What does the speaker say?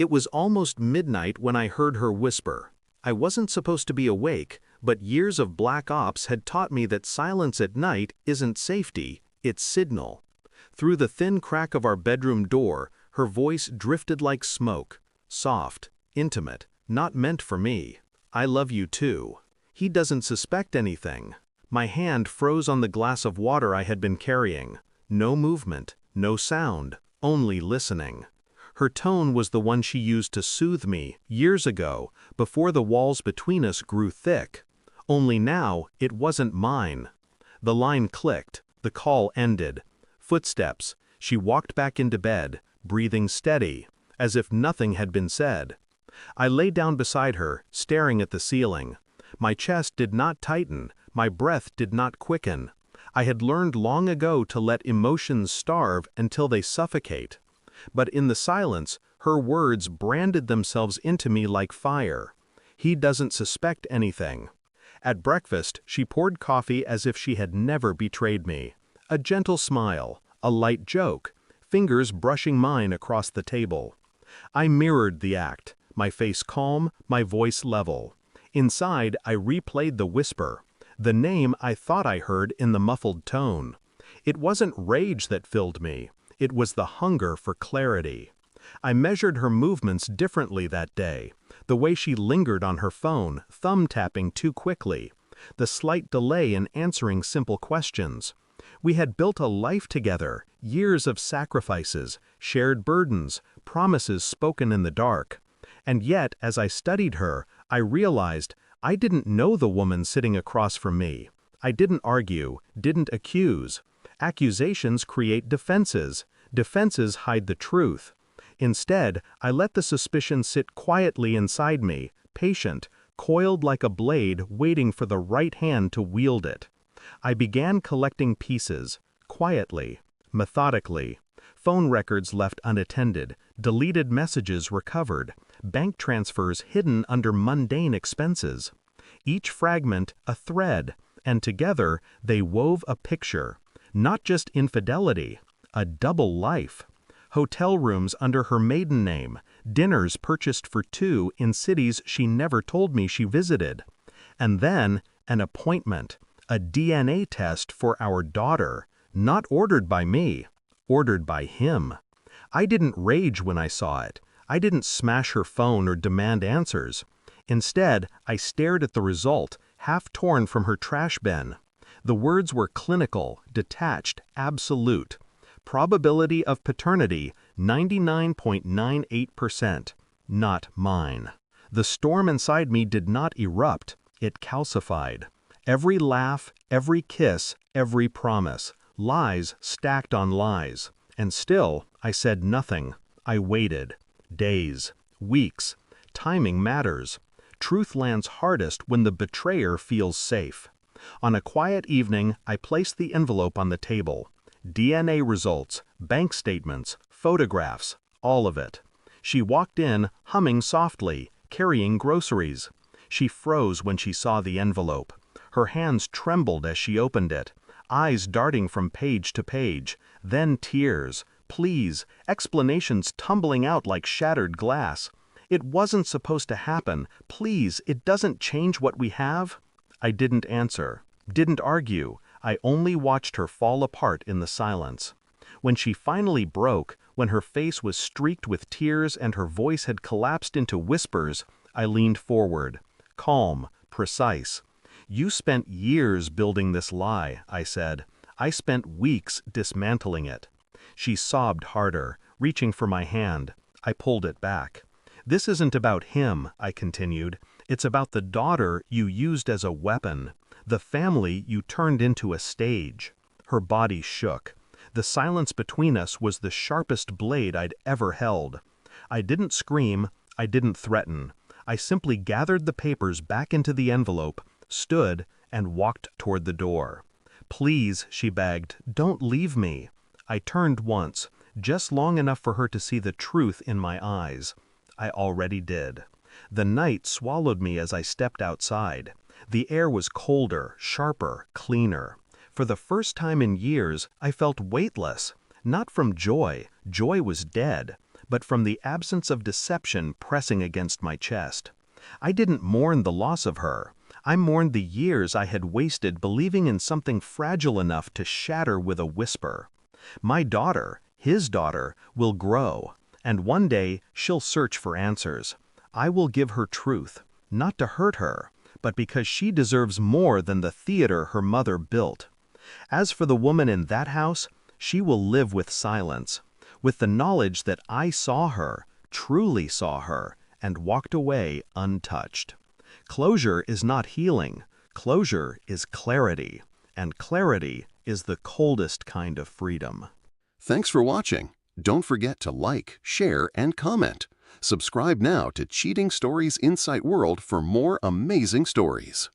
It was almost midnight when I heard her whisper. I wasn't supposed to be awake, but years of black ops had taught me that silence at night isn't safety, it's signal. Through the thin crack of our bedroom door, her voice drifted like smoke, soft, intimate, not meant for me. I love you too. He doesn't suspect anything. My hand froze on the glass of water I had been carrying. No movement, no sound, only listening. Her tone was the one she used to soothe me years ago, before the walls between us grew thick. Only now, it wasn't mine. The line clicked, the call ended. Footsteps. She walked back into bed, breathing steady, as if nothing had been said. I lay down beside her, staring at the ceiling. My chest did not tighten, my breath did not quicken. I had learned long ago to let emotions starve until they suffocate. But in the silence, her words branded themselves into me like fire. He doesn't suspect anything. At breakfast, she poured coffee as if she had never betrayed me. A gentle smile, a light joke, fingers brushing mine across the table. I mirrored the act, my face calm, my voice level. Inside, I replayed the whisper, the name I thought I heard in the muffled tone. It wasn't rage that filled me. It was the hunger for clarity. I measured her movements differently that day. The way she lingered on her phone, thumb-tapping too quickly. The slight delay in answering simple questions. We had built a life together, years of sacrifices, shared burdens, promises spoken in the dark. And yet, as I studied her, I realized I didn't know the woman sitting across from me. I didn't argue, didn't accuse. Accusations create defenses. Defenses hide the truth. Instead, I let the suspicion sit quietly inside me, patient, coiled like a blade waiting for the right hand to wield it. I began collecting pieces, quietly, methodically. Phone records left unattended, deleted messages recovered, bank transfers hidden under mundane expenses. Each fragment a thread, and together they wove a picture. Not just infidelity, a double life. Hotel rooms under her maiden name, dinners purchased for two in cities she never told me she visited. And then, an appointment, a DNA test for our daughter, not ordered by me, ordered by him. I didn't rage when I saw it. I didn't smash her phone or demand answers. Instead, I stared at the result, half torn from her trash bin. The words were clinical, detached, absolute. Probability of paternity, 99.98%. Not mine. The storm inside me did not erupt, it calcified. Every laugh, every kiss, every promise. Lies stacked on lies. And still, I said nothing. I waited. Days. Weeks. Timing matters. Truth lands hardest when the betrayer feels safe. On a quiet evening, I placed the envelope on the table. DNA results, bank statements, photographs, all of it. She walked in, humming softly, carrying groceries. She froze when she saw the envelope. Her hands trembled as she opened it, eyes darting from page to page, then tears, pleas, explanations tumbling out like shattered glass. It wasn't supposed to happen. Please, it doesn't change what we have. I didn't answer, didn't argue. I only watched her fall apart in the silence. When she finally broke, when her face was streaked with tears and her voice had collapsed into whispers, I leaned forward, calm, precise. You spent years building this lie, I said. I spent weeks dismantling it. She sobbed harder, reaching for my hand. I pulled it back. This isn't about him, I continued. It's about the daughter you used as a weapon. The family you turned into a stage. Her body shook. The silence between us was the sharpest blade I'd ever held. I didn't scream, I didn't threaten. I simply gathered the papers back into the envelope, stood, and walked toward the door. Please, she begged, don't leave me. I turned once, just long enough for her to see the truth in my eyes. I already did. The night swallowed me as I stepped outside. The air was colder, sharper, cleaner. For the first time in years, I felt weightless. Not from joy, joy was dead, but from the absence of deception pressing against my chest. I didn't mourn the loss of her. I mourned the years I had wasted believing in something fragile enough to shatter with a whisper. My daughter, his daughter, will grow, and one day she'll search for answers. I will give her truth, not to hurt her, but because she deserves more than the theater her mother built. As for the woman in that house, she will live with silence, with the knowledge that I saw her, truly saw her, and walked away untouched. Closure is not healing. Closure is clarity, and clarity is the coldest kind of freedom. Thanks for watching. Don't forget to like, share, and comment. Subscribe now to Cheating Stories Insight World for more amazing stories.